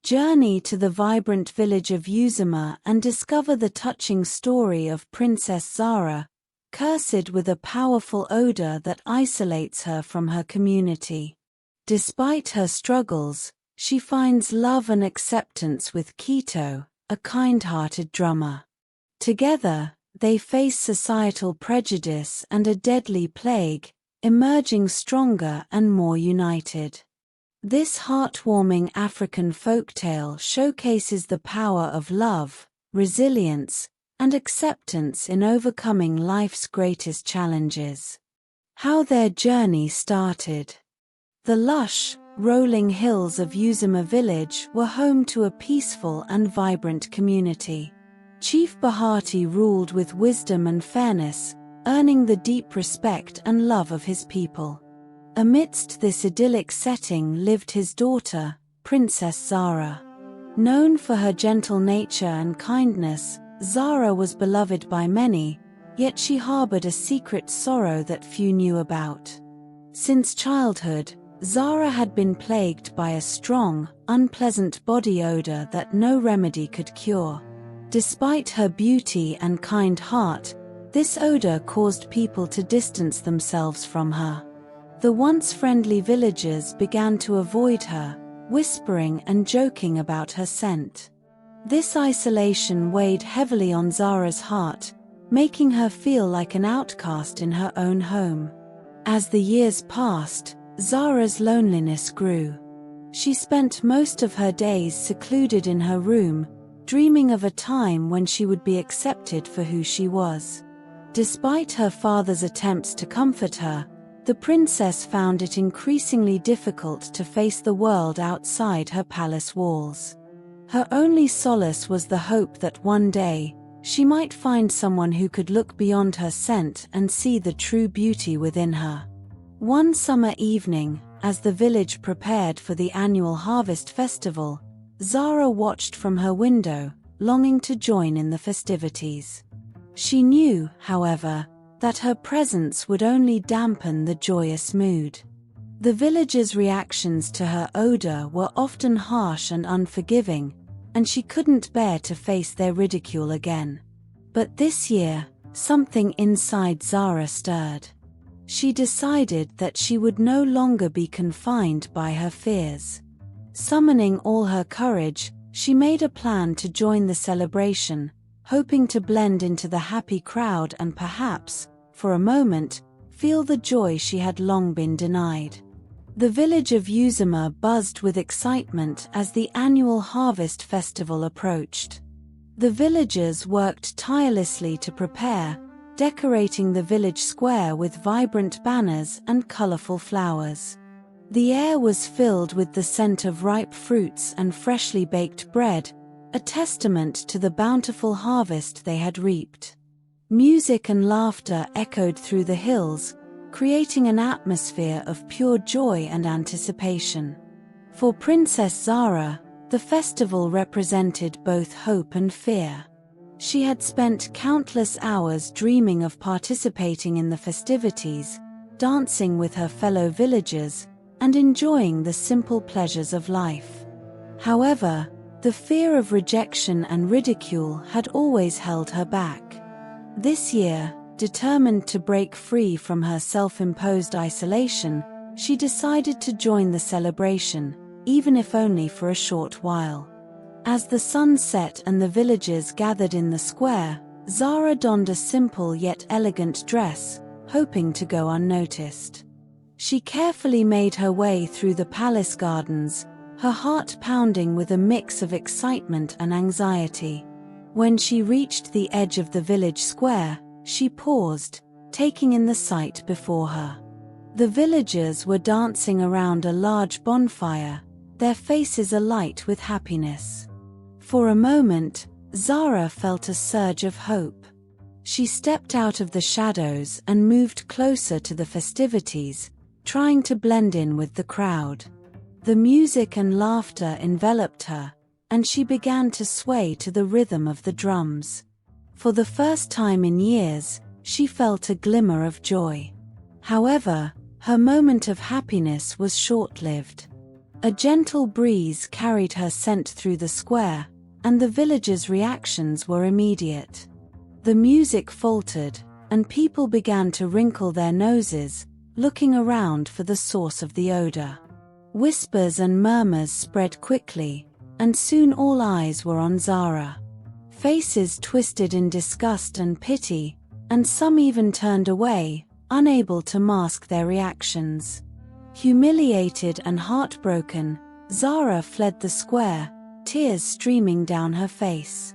Journey to the vibrant village of Uzima and discover the touching story of Princess Zara, cursed with a powerful odor that isolates her from her community. Despite her struggles, she finds love and acceptance with Kito, a kind-hearted drummer. Together, they face societal prejudice and a deadly plague, emerging stronger and more united. This heartwarming African folktale showcases the power of love, resilience, and acceptance in overcoming life's greatest challenges. How their journey started. The lush, rolling hills of Uzima village were home to a peaceful and vibrant community. Chief Bahati ruled with wisdom and fairness, earning the deep respect and love of his people. Amidst this idyllic setting lived his daughter, Princess Zara. Known for her gentle nature and kindness, Zara was beloved by many, yet she harbored a secret sorrow that few knew about. Since childhood, Zara had been plagued by a strong, unpleasant body odor that no remedy could cure. Despite her beauty and kind heart, this odor caused people to distance themselves from her. The once friendly villagers began to avoid her, whispering and joking about her scent. This isolation weighed heavily on Zara's heart, making her feel like an outcast in her own home. As the years passed, Zara's loneliness grew. She spent most of her days secluded in her room, dreaming of a time when she would be accepted for who she was. Despite her father's attempts to comfort her, the princess found it increasingly difficult to face the world outside her palace walls. Her only solace was the hope that one day, she might find someone who could look beyond her scent and see the true beauty within her. One summer evening, as the village prepared for the annual harvest festival, Zara watched from her window, longing to join in the festivities. She knew, however, that her presence would only dampen the joyous mood. The villagers' reactions to her odor were often harsh and unforgiving, and she couldn't bear to face their ridicule again. But this year, something inside Zara stirred. She decided that she would no longer be confined by her fears. Summoning all her courage, she made a plan to join the celebration, hoping to blend into the happy crowd and perhaps, for a moment, feel the joy she had long been denied. The village of Uzima buzzed with excitement as the annual harvest festival approached. The villagers worked tirelessly to prepare, decorating the village square with vibrant banners and colorful flowers. The air was filled with the scent of ripe fruits and freshly baked bread, a testament to the bountiful harvest they had reaped. Music and laughter echoed through the hills, creating an atmosphere of pure joy and anticipation. For Princess Zara, the festival represented both hope and fear. She had spent countless hours dreaming of participating in the festivities, dancing with her fellow villagers, and enjoying the simple pleasures of life. However, the fear of rejection and ridicule had always held her back. This year, determined to break free from her self-imposed isolation, she decided to join the celebration, even if only for a short while. As the sun set and the villagers gathered in the square, Zara donned a simple yet elegant dress, hoping to go unnoticed. She carefully made her way through the palace gardens, her heart pounding with a mix of excitement and anxiety. When she reached the edge of the village square, she paused, taking in the sight before her. The villagers were dancing around a large bonfire, their faces alight with happiness. For a moment, Zara felt a surge of hope. She stepped out of the shadows and moved closer to the festivities, trying to blend in with the crowd. The music and laughter enveloped her, and she began to sway to the rhythm of the drums. For the first time in years, she felt a glimmer of joy. However, her moment of happiness was short-lived. A gentle breeze carried her scent through the square, and the villagers' reactions were immediate. The music faltered, and people began to wrinkle their noses, looking around for the source of the odor. Whispers and murmurs spread quickly, and soon all eyes were on Zara. Faces twisted in disgust and pity, and some even turned away, unable to mask their reactions. Humiliated and heartbroken, Zara fled the square, tears streaming down her face.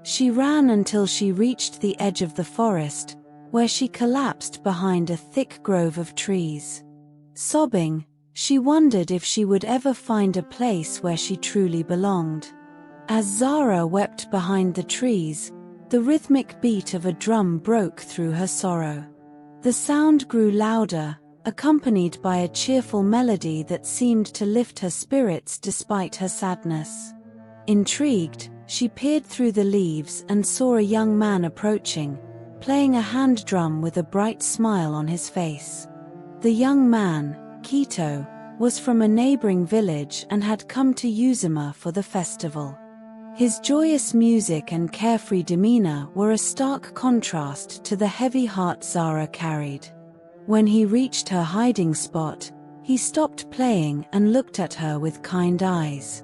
She ran until she reached the edge of the forest, where she collapsed behind a thick grove of trees. Sobbing, she wondered if she would ever find a place where she truly belonged. As Zara wept behind the trees, the rhythmic beat of a drum broke through her sorrow. The sound grew louder, accompanied by a cheerful melody that seemed to lift her spirits despite her sadness. Intrigued, she peered through the leaves and saw a young man approaching, playing a hand drum with a bright smile on his face. The young man, Kito, was from a neighboring village and had come to Uzima for the festival. His joyous music and carefree demeanor were a stark contrast to the heavy heart Zara carried. When he reached her hiding spot, he stopped playing and looked at her with kind eyes.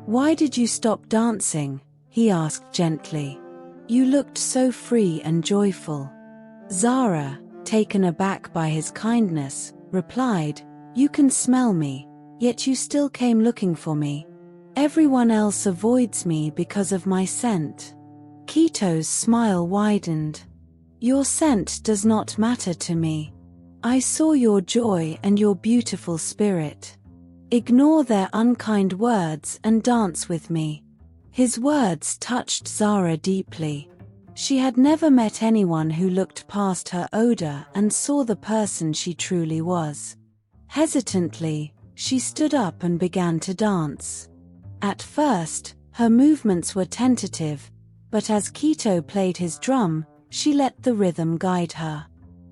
"Why did you stop dancing?" he asked gently. "You looked so free and joyful." Zara, taken aback by his kindness, replied, "You can smell me, yet you still came looking for me. Everyone else avoids me because of my scent." Kito's smile widened. "Your scent does not matter to me. I saw your joy and your beautiful spirit. Ignore their unkind words and dance with me." His words touched Zara deeply. She had never met anyone who looked past her odor and saw the person she truly was. Hesitantly, she stood up and began to dance. At first, her movements were tentative, but as Kito played his drum, she let the rhythm guide her.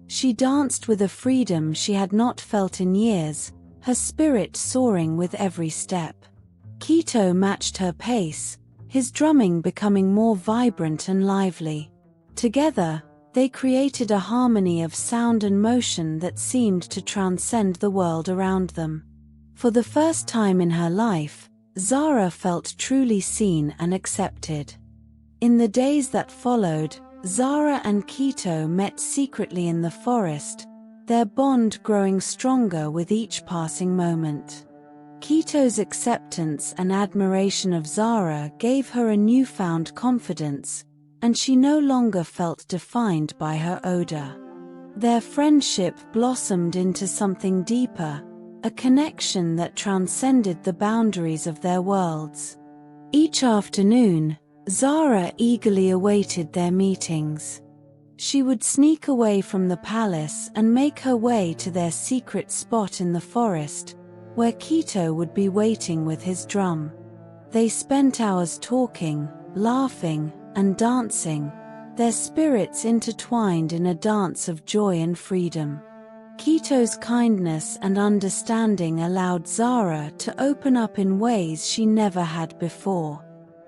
She danced with a freedom she had not felt in years, her spirit soaring with every step. Kito matched her pace, his drumming becoming more vibrant and lively. Together, they created a harmony of sound and motion that seemed to transcend the world around them. For the first time in her life, Zara felt truly seen and accepted. In the days that followed, Zara and Kito met secretly in the forest, their bond growing stronger with each passing moment. Kito's acceptance and admiration of Zara gave her a newfound confidence, and she no longer felt defined by her odor. Their friendship blossomed into something deeper, a connection that transcended the boundaries of their worlds. Each afternoon, Zara eagerly awaited their meetings. She would sneak away from the palace and make her way to their secret spot in the forest, where Kito would be waiting with his drum. They spent hours talking, laughing, and dancing, their spirits intertwined in a dance of joy and freedom. Kito's kindness and understanding allowed Zara to open up in ways she never had before.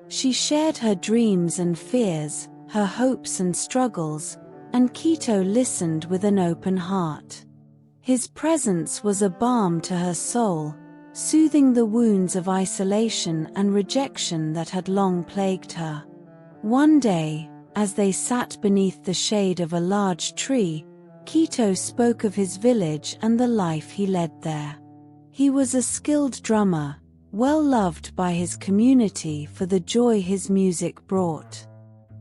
She shared her dreams and fears, her hopes and struggles, and Kito listened with an open heart. His presence was a balm to her soul, soothing the wounds of isolation and rejection that had long plagued her. One day, as they sat beneath the shade of a large tree, Kito spoke of his village and the life he led there. He was a skilled drummer, well loved by his community for the joy his music brought.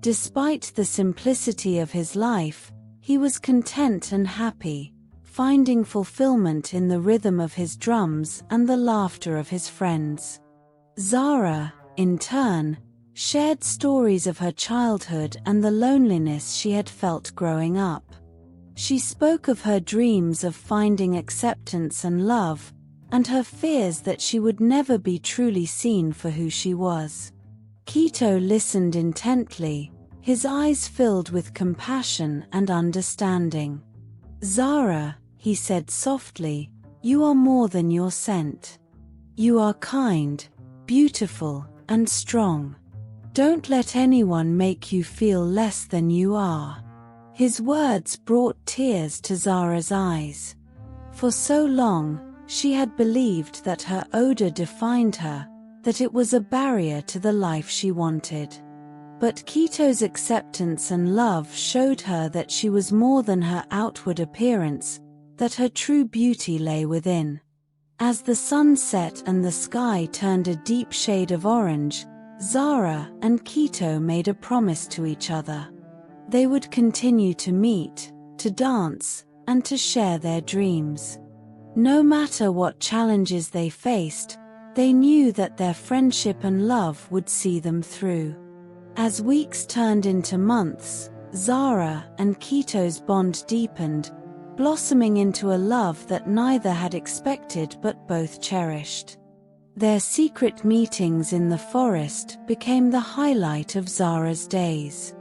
Despite the simplicity of his life, he was content and happy, finding fulfillment in the rhythm of his drums and the laughter of his friends. Zara, in turn, shared stories of her childhood and the loneliness she had felt growing up. She spoke of her dreams of finding acceptance and love, and her fears that she would never be truly seen for who she was. Kito listened intently, his eyes filled with compassion and understanding. "Zara," he said softly, "you are more than your scent. You are kind, beautiful, and strong. Don't let anyone make you feel less than you are." His words brought tears to Zara's eyes. For so long, she had believed that her odor defined her, that it was a barrier to the life she wanted. But Kito's acceptance and love showed her that she was more than her outward appearance, that her true beauty lay within. As the sun set and the sky turned a deep shade of orange, Zara and Kito made a promise to each other. They would continue to meet, to dance, and to share their dreams. No matter what challenges they faced, they knew that their friendship and love would see them through. As weeks turned into months, Zara and Kito's bond deepened, blossoming into a love that neither had expected but both cherished. Their secret meetings in the forest became the highlight of Zara's days.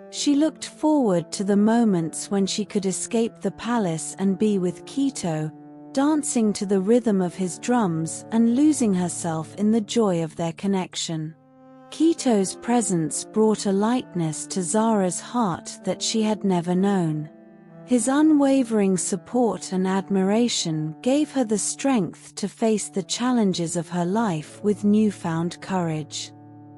She looked forward to the moments when she could escape the palace and be with Kito, dancing to the rhythm of his drums and losing herself in the joy of their connection. Kito's presence brought a lightness to Zara's heart that she had never known. His unwavering support and admiration gave her the strength to face the challenges of her life with newfound courage.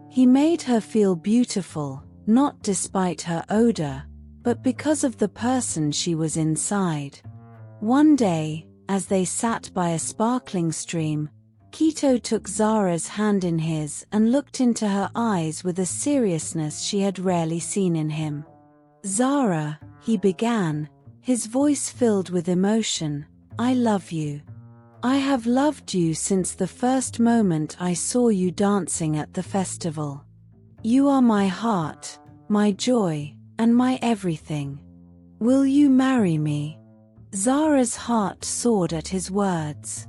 He made her feel beautiful, not despite her odor, but because of the person she was inside. One day, as they sat by a sparkling stream, Kito took Zara's hand in his and looked into her eyes with a seriousness she had rarely seen in him. "Zara," he began, his voice filled with emotion, "I love you. I have loved you since the first moment I saw you dancing at the festival. You are my heart, my joy, and my everything. Will you marry me?" Zara's heart soared at his words.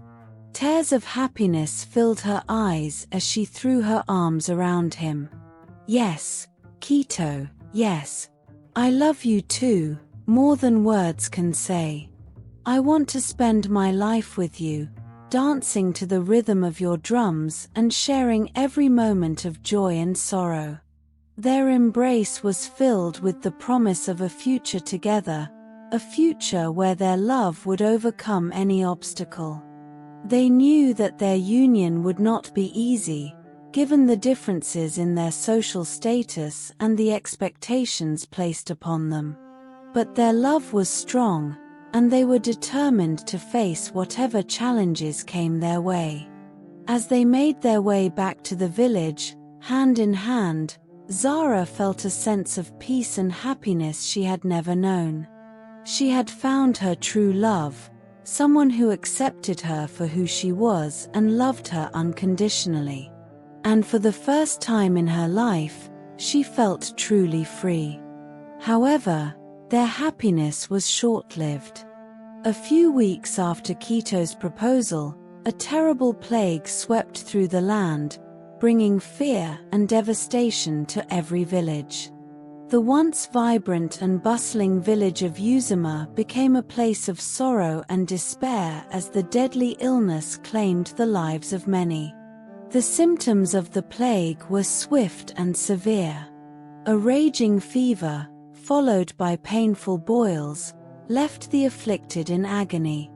Tears of happiness filled her eyes as she threw her arms around him. "Yes, Kito, yes. I love you too, more than words can say. I want to spend my life with you, dancing to the rhythm of your drums and sharing every moment of joy and sorrow." Their embrace was filled with the promise of a future together, a future where their love would overcome any obstacle. They knew that their union would not be easy, given the differences in their social status and the expectations placed upon them. But their love was strong, and they were determined to face whatever challenges came their way. As they made their way back to the village, hand in hand, Zara felt a sense of peace and happiness she had never known. She had found her true love, someone who accepted her for who she was and loved her unconditionally. And for the first time in her life, she felt truly free. However, their happiness was short-lived. A few weeks after Kito's proposal, a terrible plague swept through the land, bringing fear and devastation to every village. The once vibrant and bustling village of Uzima became a place of sorrow and despair as the deadly illness claimed the lives of many. The symptoms of the plague were swift and severe. A raging fever, followed by painful boils, left the afflicted in agony.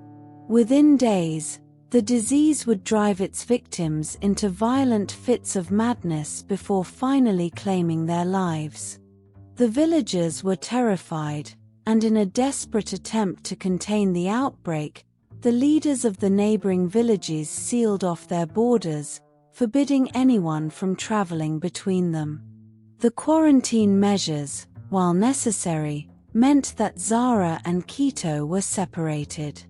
Within days, the disease would drive its victims into violent fits of madness before finally claiming their lives. The villagers were terrified, and in a desperate attempt to contain the outbreak, the leaders of the neighboring villages sealed off their borders, forbidding anyone from traveling between them. The quarantine measures, while necessary, meant that Zara and Kito were separated.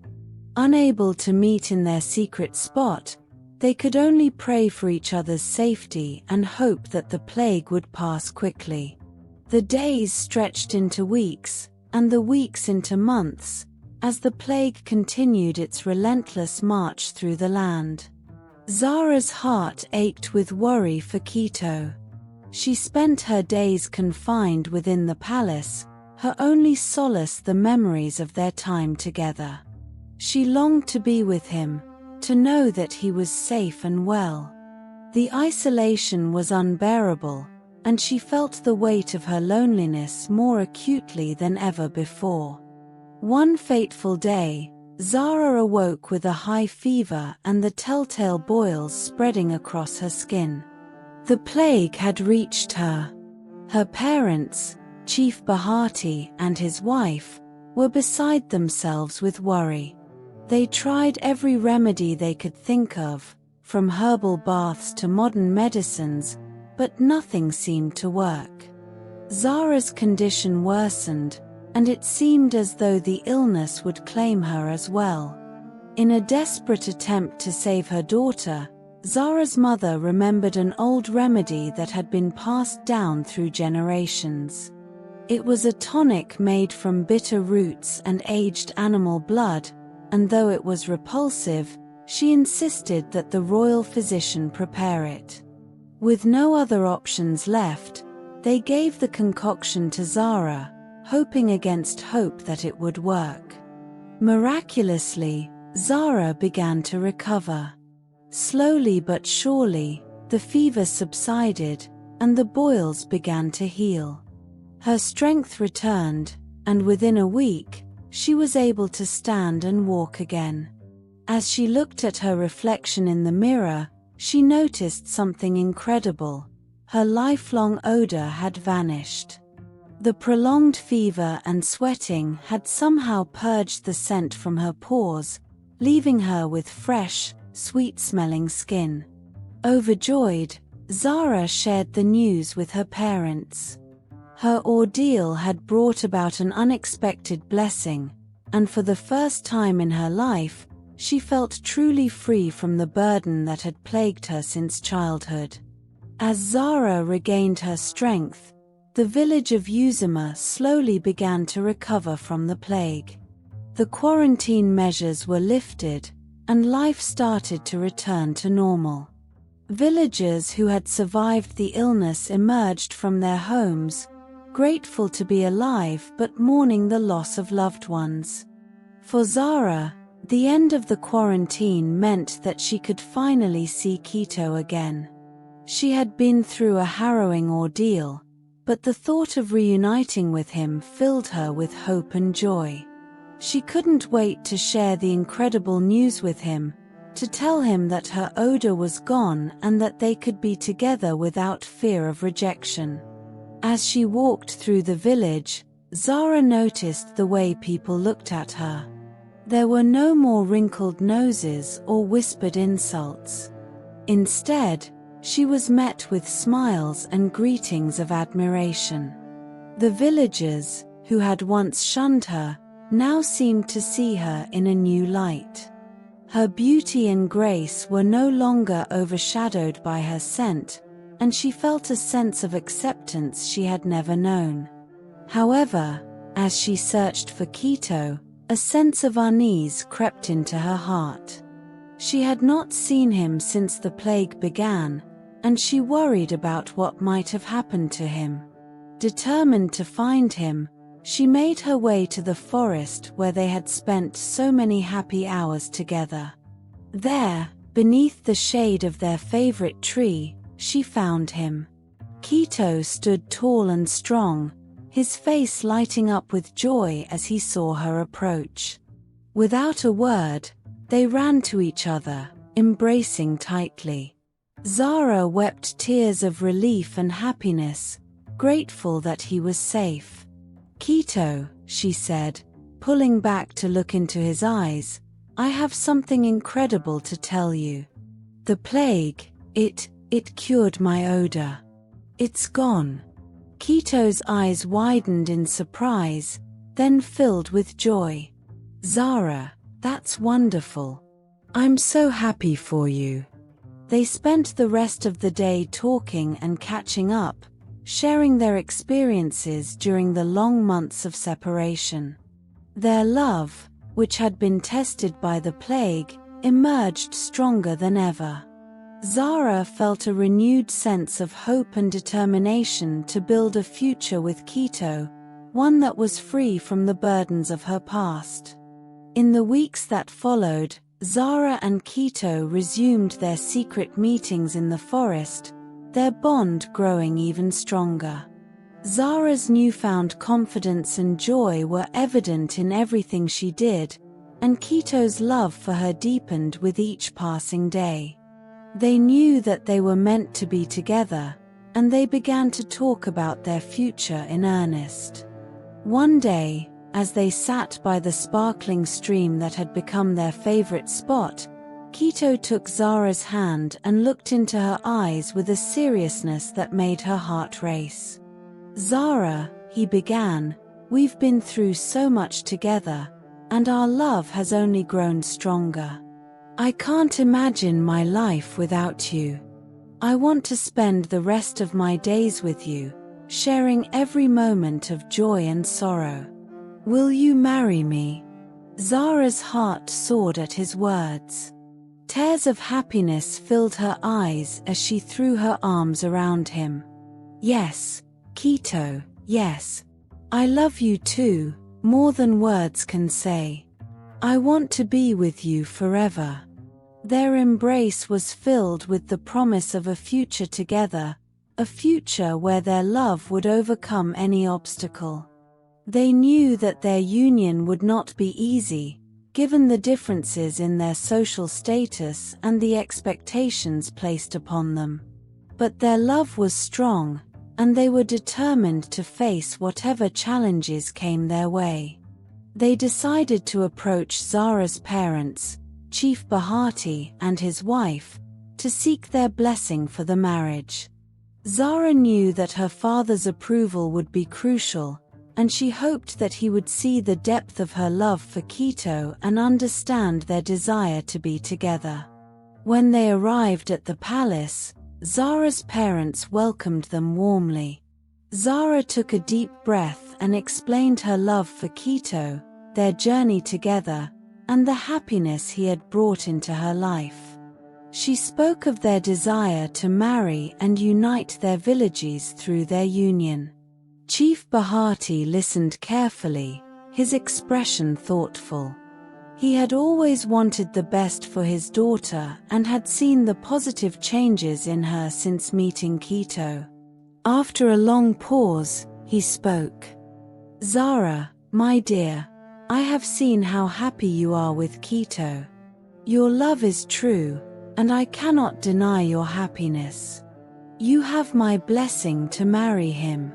Unable to meet in their secret spot, they could only pray for each other's safety and hope that the plague would pass quickly. The days stretched into weeks, and the weeks into months, as the plague continued its relentless march through the land. Zara's heart ached with worry for Kito. She spent her days confined within the palace, her only solace the memories of their time together. She longed to be with him, to know that he was safe and well. The isolation was unbearable, and she felt the weight of her loneliness more acutely than ever before. One fateful day, Zara awoke with a high fever and the telltale boils spreading across her skin. The plague had reached her. Her parents, Chief Bahati and his wife, were beside themselves with worry. They tried every remedy they could think of, from herbal baths to modern medicines, but nothing seemed to work. Zara's condition worsened, and it seemed as though the illness would claim her as well. In a desperate attempt to save her daughter, Zara's mother remembered an old remedy that had been passed down through generations. It was a tonic made from bitter roots and aged animal blood, and though it was repulsive, she insisted that the royal physician prepare it. With no other options left, they gave the concoction to Zara, hoping against hope that it would work. Miraculously, Zara began to recover. Slowly but surely, the fever subsided, and the boils began to heal. Her strength returned, and within a week, she was able to stand and walk again. As she looked at her reflection in the mirror, she noticed something incredible. Her lifelong odor had vanished. The prolonged fever and sweating had somehow purged the scent from her pores, leaving her with fresh, sweet-smelling skin. Overjoyed, Zara shared the news with her parents. Her ordeal had brought about an unexpected blessing, and for the first time in her life, she felt truly free from the burden that had plagued her since childhood. As Zara regained her strength, the village of Uzima slowly began to recover from the plague. The quarantine measures were lifted, and life started to return to normal. Villagers who had survived the illness emerged from their homes, grateful to be alive but mourning the loss of loved ones. For Zara, the end of the quarantine meant that she could finally see Kito again. She had been through a harrowing ordeal, but the thought of reuniting with him filled her with hope and joy. She couldn't wait to share the incredible news with him, to tell him that her odor was gone and that they could be together without fear of rejection. As she walked through the village, Zara noticed the way people looked at her. There were no more wrinkled noses or whispered insults. Instead, she was met with smiles and greetings of admiration. The villagers, who had once shunned her, now seemed to see her in a new light. Her beauty and grace were no longer overshadowed by her scent, and she felt a sense of acceptance she had never known. However, as she searched for Kito, a sense of unease crept into her heart. She had not seen him since the plague began, and she worried about what might have happened to him. Determined to find him, she made her way to the forest where they had spent so many happy hours together. There, beneath the shade of their favorite tree, she found him. Kito stood tall and strong, his face lighting up with joy as he saw her approach. Without a word, they ran to each other, embracing tightly. Zara wept tears of relief and happiness, grateful that he was safe. "Kito," she said, pulling back to look into his eyes, "I have something incredible to tell you. The plague, it cured my odor. It's gone." Kito's eyes widened in surprise, then filled with joy. "Zara, that's wonderful. I'm so happy for you." They spent the rest of the day talking and catching up, sharing their experiences during the long months of separation. Their love, which had been tested by the plague, emerged stronger than ever. Zara felt a renewed sense of hope and determination to build a future with Kito, one that was free from the burdens of her past. In the weeks that followed, Zara and Kito resumed their secret meetings in the forest, their bond growing even stronger. Zara's newfound confidence and joy were evident in everything she did, and Kito's love for her deepened with each passing day. They knew that they were meant to be together, and they began to talk about their future in earnest. One day, as they sat by the sparkling stream that had become their favorite spot, Kito took Zara's hand and looked into her eyes with a seriousness that made her heart race. "Zara," he began, "we've been through so much together, and our love has only grown stronger. I can't imagine my life without you. I want to spend the rest of my days with you, sharing every moment of joy and sorrow. Will you marry me?" Zara's heart soared at his words. Tears of happiness filled her eyes as she threw her arms around him. "Yes, Kito, yes. I love you too, more than words can say. I want to be with you forever." Their embrace was filled with the promise of a future together, a future where their love would overcome any obstacle. They knew that their union would not be easy, given the differences in their social status and the expectations placed upon them. But their love was strong, and they were determined to face whatever challenges came their way. They decided to approach Zara's parents, Chief Bahati and his wife, to seek their blessing for the marriage. Zara knew that her father's approval would be crucial, and she hoped that he would see the depth of her love for Kito and understand their desire to be together. When they arrived at the palace, Zara's parents welcomed them warmly. Zara took a deep breath and explained her love for Kito, their journey together, and the happiness he had brought into her life. She spoke of their desire to marry and unite their villages through their union. Chief Bahati listened carefully, his expression thoughtful. He had always wanted the best for his daughter and had seen the positive changes in her since meeting Kito. After a long pause, he spoke. "Zara, my dear, I have seen how happy you are with Kito. Your love is true, and I cannot deny your happiness. You have my blessing to marry him."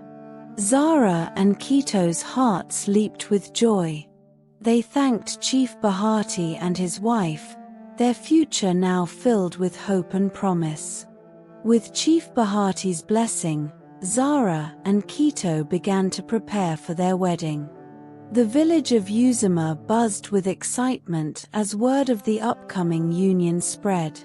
Zara and Kito's hearts leaped with joy. They thanked Chief Bahati and his wife, their future now filled with hope and promise. With Chief Bahati's blessing, Zara and Kito began to prepare for their wedding. The village of Uzima buzzed with excitement as word of the upcoming union spread.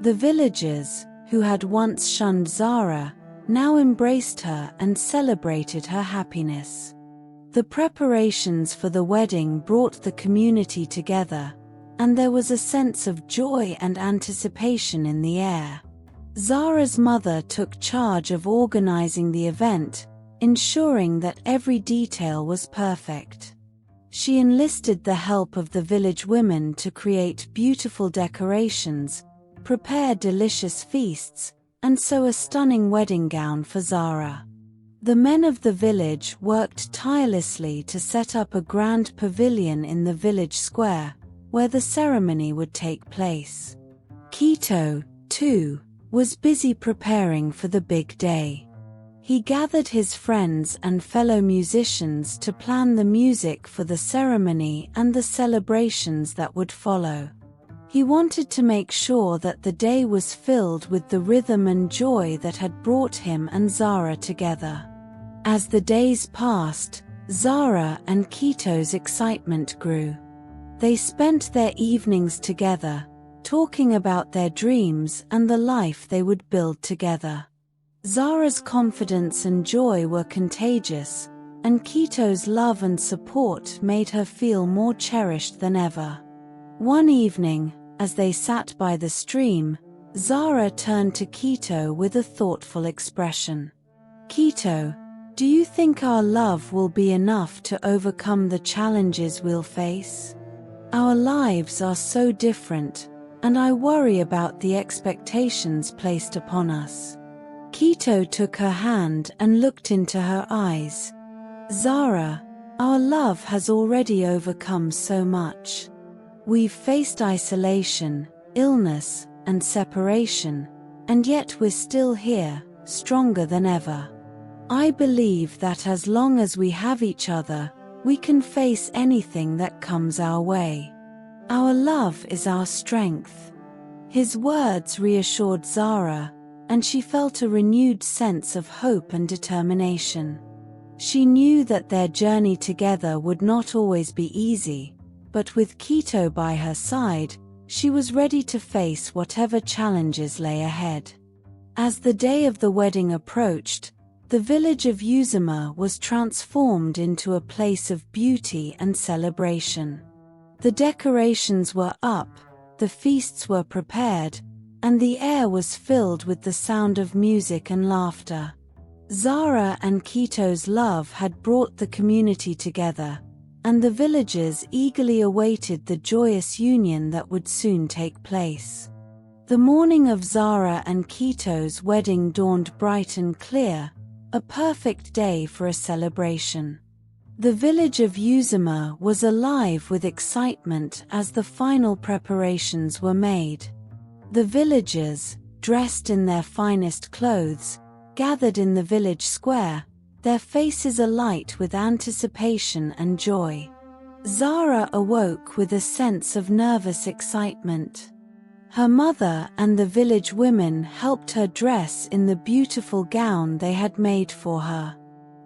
The villagers, who had once shunned Zara, now embraced her and celebrated her happiness. The preparations for the wedding brought the community together, and there was a sense of joy and anticipation in the air. Zara's mother took charge of organizing the event, ensuring that every detail was perfect. She enlisted the help of the village women to create beautiful decorations, prepare delicious feasts, and sew a stunning wedding gown for Zara. The men of the village worked tirelessly to set up a grand pavilion in the village square, where the ceremony would take place. Kito, too, was busy preparing for the big day. He gathered his friends and fellow musicians to plan the music for the ceremony and the celebrations that would follow. He wanted to make sure that the day was filled with the rhythm and joy that had brought him and Zara together. As the days passed, Zara and Kito's excitement grew. They spent their evenings together, talking about their dreams and the life they would build together. Zara's confidence and joy were contagious, and Kito's love and support made her feel more cherished than ever. One evening, as they sat by the stream, Zara turned to Kito with a thoughtful expression. "Kito, do you think our love will be enough to overcome the challenges we'll face?" Our lives are so different, and I worry about the expectations placed upon us." Kito took her hand and looked into her eyes. "Zara, our love has already overcome so much. We've faced isolation, illness, and separation, and yet we're still here, stronger than ever. I believe that as long as we have each other, we can face anything that comes our way. Our love is our strength." His words reassured Zara, and she felt a renewed sense of hope and determination. She knew that their journey together would not always be easy, but with Kito by her side, she was ready to face whatever challenges lay ahead. As the day of the wedding approached, the village of Uzima was transformed into a place of beauty and celebration. The decorations were up, the feasts were prepared, and the air was filled with the sound of music and laughter. Zara and Kito's love had brought the community together, and the villagers eagerly awaited the joyous union that would soon take place. The morning of Zara and Kito's wedding dawned bright and clear, a perfect day for a celebration. The village of Uzima was alive with excitement as the final preparations were made. The villagers, dressed in their finest clothes, gathered in the village square, their faces alight with anticipation and joy. Zara awoke with a sense of nervous excitement. Her mother and the village women helped her dress in the beautiful gown they had made for her.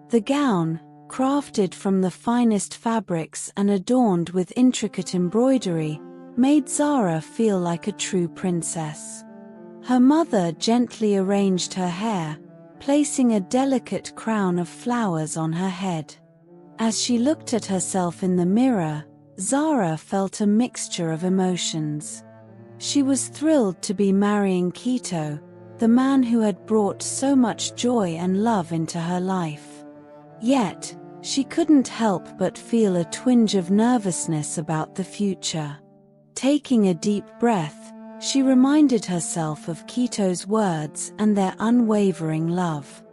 The gown, crafted from the finest fabrics and adorned with intricate embroidery, made Zara feel like a true princess. Her mother gently arranged her hair, placing a delicate crown of flowers on her head. As she looked at herself in the mirror, Zara felt a mixture of emotions. She was thrilled to be marrying Kito, the man who had brought so much joy and love into her life. Yet, she couldn't help but feel a twinge of nervousness about the future. Taking a deep breath, she reminded herself of Kito's words and their unwavering love.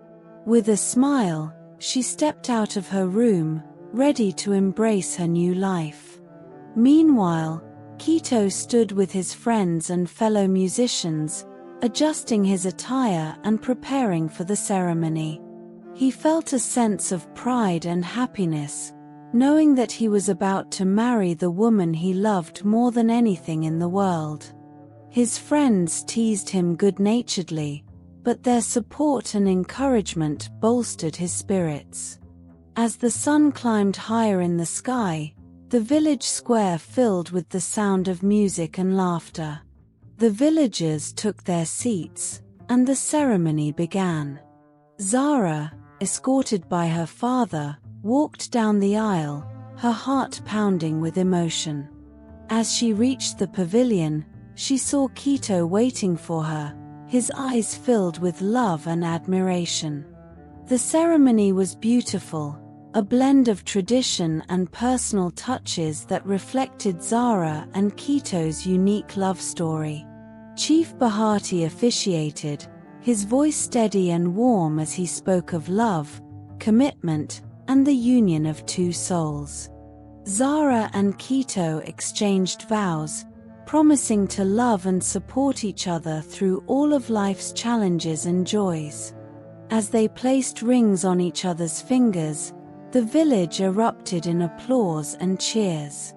With a smile, she stepped out of her room, ready to embrace her new life. Meanwhile, Kito stood with his friends and fellow musicians, adjusting his attire and preparing for the ceremony. He felt a sense of pride and happiness, knowing that he was about to marry the woman he loved more than anything in the world. His friends teased him good-naturedly, but their support and encouragement bolstered his spirits. As the sun climbed higher in the sky, the village square filled with the sound of music and laughter. The villagers took their seats, and the ceremony began. Zara, escorted by her father, walked down the aisle, her heart pounding with emotion. As she reached the pavilion, she saw Kito waiting for her, his eyes filled with love and admiration. The ceremony was beautiful, a blend of tradition and personal touches that reflected Zara and Kito's unique love story. Chief Bahati officiated, his voice steady and warm as he spoke of love, commitment, and the union of two souls. Zara and Kito exchanged vows, promising to love and support each other through all of life's challenges and joys. As they placed rings on each other's fingers, the village erupted in applause and cheers.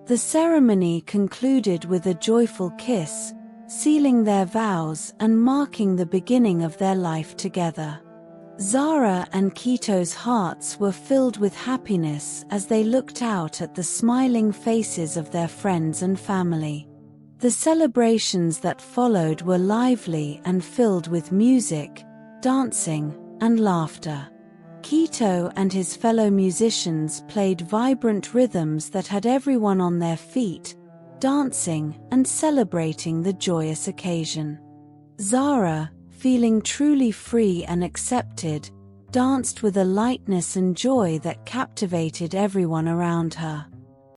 The ceremony concluded with a joyful kiss, sealing their vows and marking the beginning of their life together. Zara and Kito's hearts were filled with happiness as they looked out at the smiling faces of their friends and family. The celebrations that followed were lively and filled with music, dancing, and laughter. Kito and his fellow musicians played vibrant rhythms that had everyone on their feet, dancing and celebrating the joyous occasion. Zara, feeling truly free and accepted, danced with a lightness and joy that captivated everyone around her.